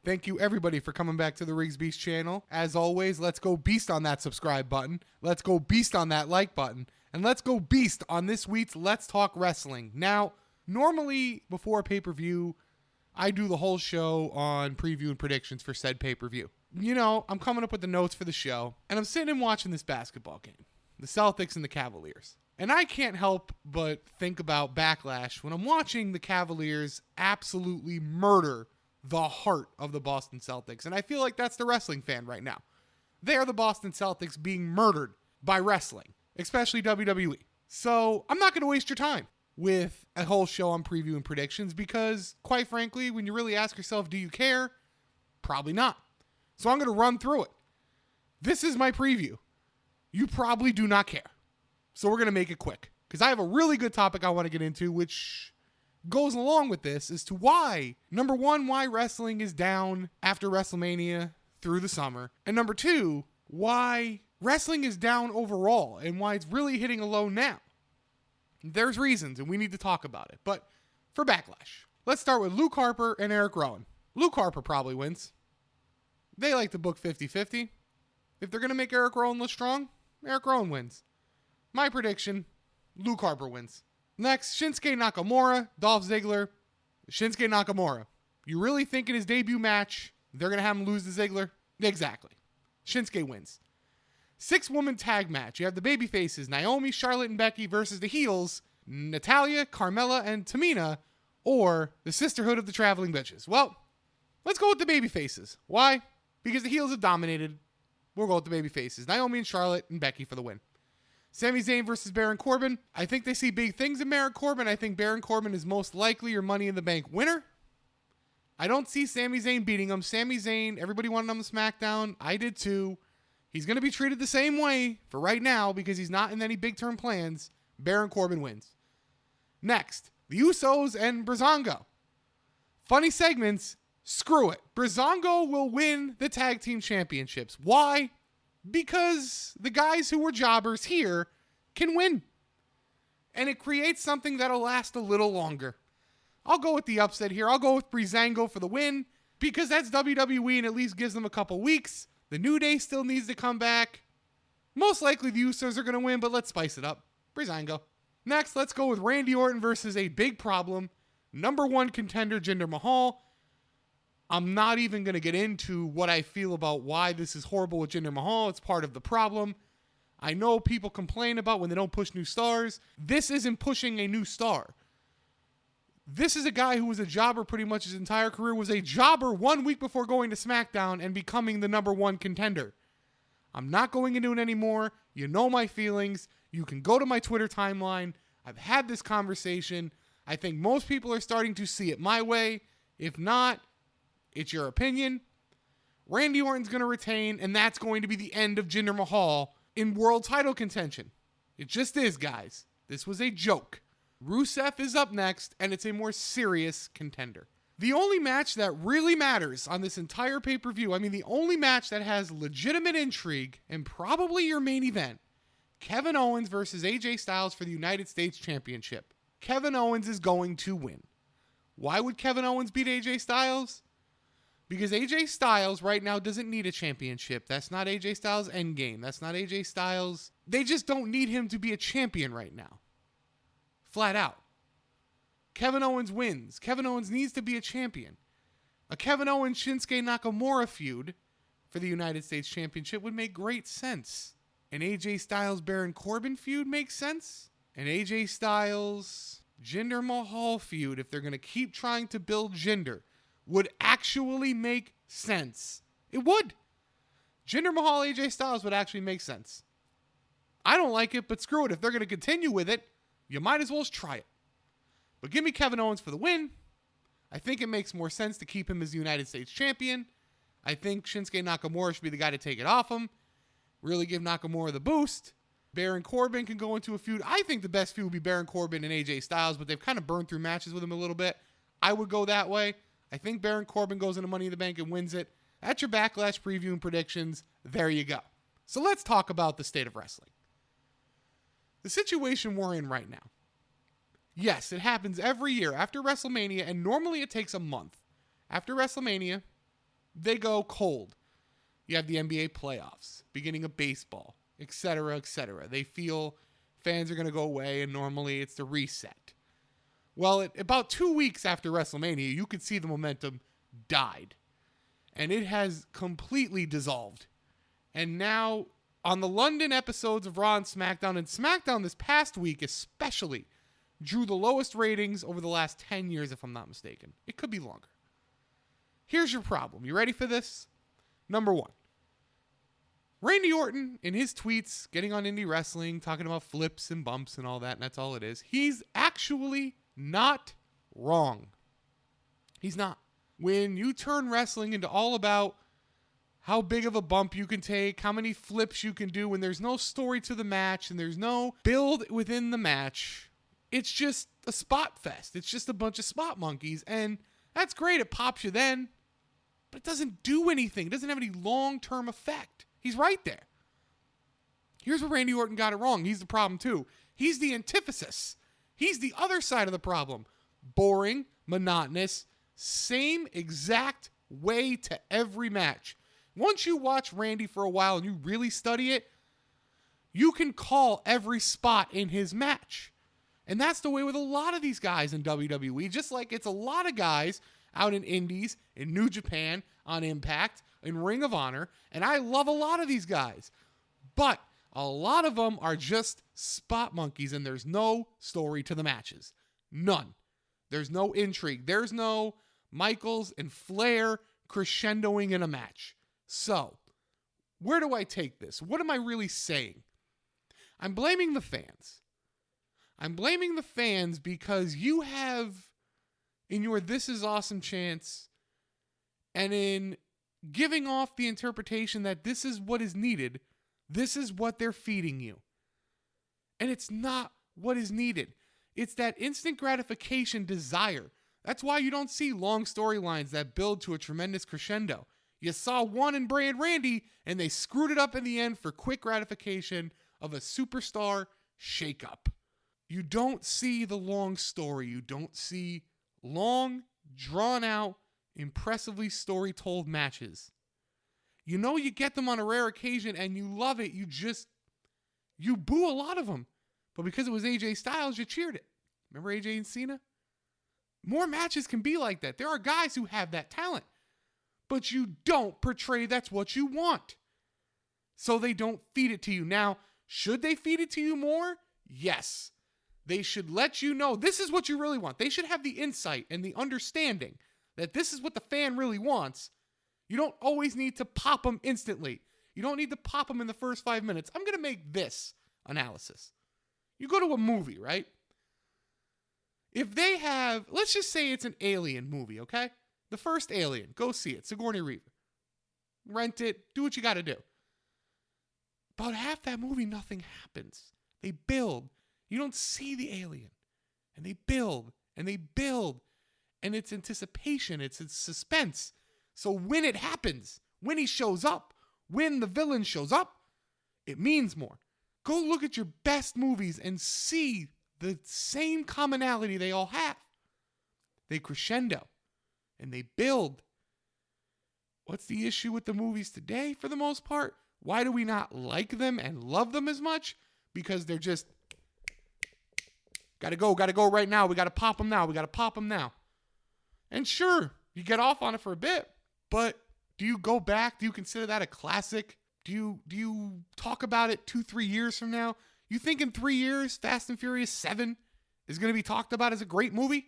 Thank you, everybody, for coming back to the Riggs Beast channel. As always, let's go beast on that subscribe button. Let's go beast on that like button. And let's go beast on this week's Let's Talk Wrestling. Now, normally, before a pay-per-view, I do the whole show on preview and predictions for said pay-per-view. You know, I'm coming up with the notes for the show, and I'm sitting and watching this basketball game. The Celtics and the Cavaliers. And I can't help but think about Backlash when I'm watching the Cavaliers absolutely murder the heart of the Boston Celtics. And I feel like that's the wrestling fan right now. They are the Boston Celtics being murdered by wrestling, especially WWE. So I'm not going to waste your time with a whole show on preview and predictions because, quite frankly, when you really ask yourself, do you care? Probably not. So I'm going to run through it. This is my preview. You probably do not care. So we're going to make it quick because I have a really good topic I want to get into, which goes along with this as to why, number one, why wrestling is down after WrestleMania through the summer. And number two, why wrestling is down overall and why it's really hitting a low now. There's reasons and we need to talk about it. But for Backlash, let's start with Luke Harper and Eric Rowan. Luke Harper probably wins. They like to book 50-50. If they're going to make Eric Rowan look strong, Eric Rowan wins. My prediction, Luke Harper wins. Next, Shinsuke Nakamura, Dolph Ziggler. Shinsuke Nakamura. You really think in his debut match, they're going to have him lose to Ziggler? Exactly. Shinsuke wins. 6-woman tag match. You have the baby faces, Naomi, Charlotte, and Becky versus the heels, Natalya, Carmella, and Tamina, or the Sisterhood of the Traveling Bitches. Well, let's go with the baby faces. Why? Because the heels have dominated. We'll go with the baby faces. Naomi and Charlotte and Becky for the win. Sami Zayn versus Baron Corbin. I think they see big things in Baron Corbin. I think Baron Corbin is most likely your Money in the Bank winner. I don't see Sami Zayn beating him. Sami Zayn, everybody wanted him on SmackDown. I did too. He's going to be treated the same way for right now because he's not in any big-term plans. Baron Corbin wins. Next, the Usos and Breezango. Funny segments. Screw it. Breezango will win the tag team championships. Why? Because the guys who were jobbers here can win. And it creates something that'll last a little longer. I'll go with the upset here. I'll go with Breezango for the win because that's WWE and at least gives them a couple weeks. The New Day still needs to come back. Most likely the Usos are going to win, but let's spice it up. Breezango. Next, let's go with Randy Orton versus a big problem. Number one contender, Jinder Mahal. I'm not even going to get into what I feel about why this is horrible with Jinder Mahal. It's part of the problem. I know people complain about when they don't push new stars. This isn't pushing a new star. This is a guy who was a jobber pretty much his entire career, was a jobber 1 week before going to SmackDown and becoming the number one contender. I'm not going into it anymore. You know my feelings. You can go to my Twitter timeline. I've had this conversation. I think most people are starting to see it my way. If not, it's your opinion. Randy Orton's going to retain, and that's going to be the end of Jinder Mahal in world title contention. It just is, guys. This was a joke. Rusev is up next, and it's a more serious contender. The only match that really matters on this entire pay-per-view, the only match that has legitimate intrigue, and probably your main event, Kevin Owens versus AJ Styles for the United States Championship. Kevin Owens is going to win. Why would Kevin Owens beat AJ Styles? Because AJ Styles right now doesn't need a championship. That's not AJ Styles' endgame. That's not AJ Styles. They just don't need him to be a champion right now. Flat out. Kevin Owens wins. Kevin Owens needs to be a champion. A Kevin Owens-Shinsuke Nakamura feud for the United States Championship would make great sense. An AJ Styles-Baron Corbin feud makes sense. An AJ Styles-Jinder Mahal feud, if they're going to keep trying to build Jinder, would actually make sense. It would. Jinder Mahal, AJ Styles would actually make sense. I don't like it, but screw it. If they're going to continue with it, you might as well just try it. But give me Kevin Owens for the win. I think it makes more sense to keep him as the United States champion. I think Shinsuke Nakamura should be the guy to take it off him. Really give Nakamura the boost. Baron Corbin can go into a feud. I think the best feud would be Baron Corbin and AJ Styles, but they've kind of burned through matches with him a little bit. I would go that way. I think Baron Corbin goes into Money in the Bank and wins it. That's your Backlash preview and predictions. There you go. So let's talk about the state of wrestling. The situation we're in right now. Yes, it happens every year after WrestleMania, and normally it takes a month. After WrestleMania, they go cold. You have the NBA playoffs, beginning of baseball, etc., etc. They feel fans are going to go away, and normally it's the reset. Well, about 2 weeks after WrestleMania, you could see the momentum died. And it has completely dissolved. And now, on the London episodes of Raw and SmackDown this past week especially, drew the lowest ratings over the last 10 years, if I'm not mistaken. It could be longer. Here's your problem. You ready for this? Number one. Randy Orton, in his tweets, getting on indie wrestling, talking about flips and bumps and all that, and that's all it is. He's actually not wrong. He's not. When you turn wrestling into all about how big of a bump you can take, how many flips you can do, when there's no story to the match and there's no build within the match, it's just a spot fest. It's just a bunch of spot monkeys, and that's great. It pops you then, but it doesn't do anything. It doesn't have any long-term effect. He's right there. Here's where Randy Orton got it wrong. He's the problem too. He's the antithesis. He's the other side of the problem. Boring, monotonous, same exact way to every match. Once you watch Randy for a while and you really study it, you can call every spot in his match. And that's the way with a lot of these guys in WWE, just like it's a lot of guys out in Indies, in New Japan, on Impact, in Ring of Honor, and I love a lot of these guys. But a lot of them are just spot monkeys, and there's no story to the matches. None. There's no intrigue. There's no Michaels and Flair crescendoing in a match. So, where do I take this? What am I really saying? I'm blaming the fans. I'm blaming the fans because you have, in your This Is Awesome chants, and in giving off the interpretation that this is what is needed, this is what they're feeding you. And it's not what is needed. It's that instant gratification desire. That's why you don't see long storylines that build to a tremendous crescendo. You saw one in Bray and Randy, and they screwed it up in the end for quick gratification of a superstar shakeup. You don't see the long story. You don't see long, drawn-out, impressively story-told matches. You know you get them on a rare occasion, and you love it. You boo a lot of them. But because it was AJ Styles, you cheered it. Remember AJ and Cena? More matches can be like that. There are guys who have that talent. But you don't portray that's what you want. So they don't feed it to you. Now, should they feed it to you more? Yes. They should let you know this is what you really want. They should have the insight and the understanding that this is what the fan really wants. You don't always need to pop them instantly. You don't need to pop them in the first 5 minutes. I'm going to make this analysis. You go to a movie, right? If they have, let's just say it's an Alien movie, okay? The first Alien. Go see it. Sigourney Weaver. Rent it. Do what you got to do. About half that movie, nothing happens. They build. You don't see the alien. And they build. And they build. And it's anticipation. It's suspense. So when it happens, when he shows up, when the villain shows up, it means more. Go look at your best movies and see the same commonality they all have. They crescendo. And they build. What's the issue with the movies today for the most part? Why do we not like them and love them as much? Because they're just, gotta go right now. We gotta pop them now. And sure, you get off on it for a bit, but do you go back? Do you consider that a classic? Do you talk about it 2-3 years from now? You think in 3 years, Fast and Furious 7 is going to be talked about as a great movie?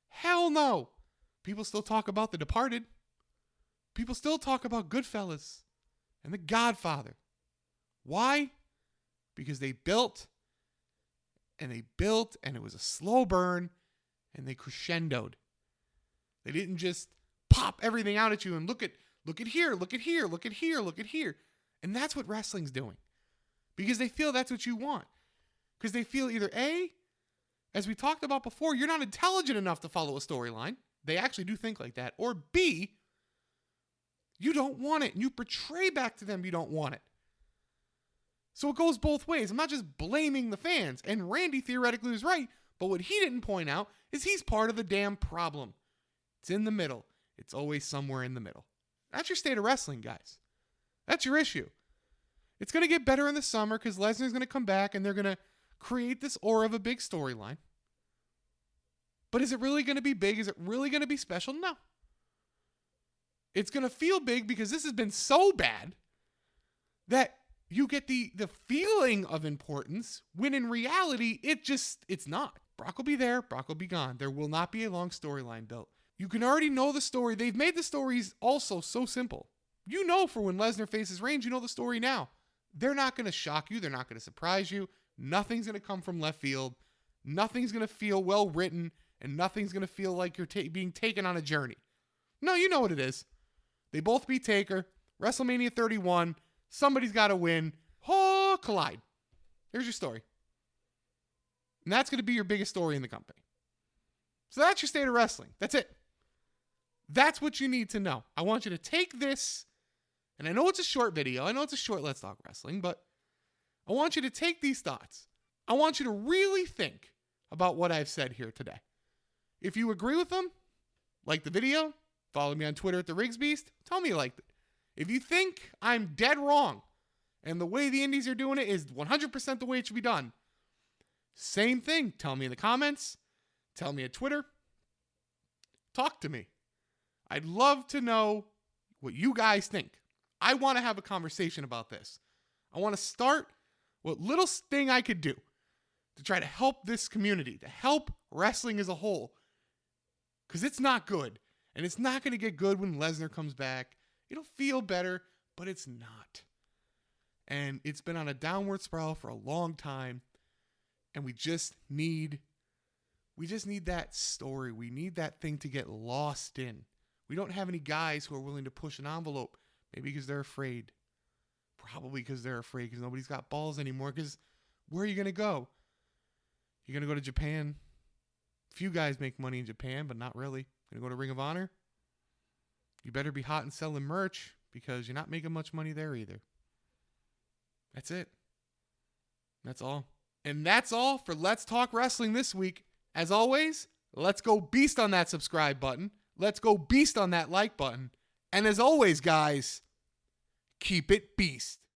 Hell no. People still talk about The Departed. People still talk about Goodfellas and The Godfather. Why? Because they built, and it was a slow burn, and they crescendoed. They didn't just pop everything out at you and look at here. And that's what wrestling's doing. Because they feel that's what you want. Because they feel either A, as we talked about before, you're not intelligent enough to follow a storyline. They actually do think like that. Or B, you don't want it. And you portray back to them you don't want it. So it goes both ways. I'm not just blaming the fans. And Randy theoretically was right. But what he didn't point out is he's part of the damn problem. It's in the middle. It's always somewhere in the middle. That's your state of wrestling, guys. That's your issue. It's going to get better in the summer because Lesnar's going to come back and they're going to create this aura of a big storyline. But is it really going to be big? Is it really going to be special? No. It's going to feel big because this has been so bad that you get the feeling of importance when in reality, it's not. Brock will be there. Brock will be gone. There will not be a long storyline built. You can already know the story. They've made the stories also so simple. You know for when Lesnar faces Reigns, you know the story now. They're not going to shock you. They're not going to surprise you. Nothing's going to come from left field. Nothing's going to feel well written, and nothing's going to feel like you're being taken on a journey. No, you know what it is. They both beat Taker. WrestleMania 31. Somebody's got to win. Oh, collide. Here's your story. And that's going to be your biggest story in the company. So that's your state of wrestling. That's it. That's what you need to know. I want you to take this, and I know it's a short video. I know it's a short Let's Talk Wrestling, but I want you to take these thoughts. I want you to really think about what I've said here today. If you agree with them, like the video, follow me on Twitter at the Riggs Beast, tell me you liked it. If you think I'm dead wrong and the way the indies are doing it is 100% the way it should be done, same thing. Tell me in the comments. Tell me at Twitter. Talk to me. I'd love to know what you guys think. I want to have a conversation about this. I want to start what little thing I could do to try to help this community, to help wrestling as a whole. Because it's not good. And it's not going to get good when Lesnar comes back. It'll feel better, but it's not. And it's been on a downward spiral for a long time. And we just need that story. We need that thing to get lost in. We don't have any guys who are willing to push an envelope. Maybe because they're afraid. Probably because they're afraid because nobody's got balls anymore. Because where are you going to go? You're going to go to Japan. Few guys make money in Japan, but not really. Going to go to Ring of Honor? You better be hot and selling merch because you're not making much money there either. That's it. That's all. And that's all for Let's Talk Wrestling this week. As always, let's go beast on that subscribe button. Let's go beast on that like button. And as always, guys, keep it beast.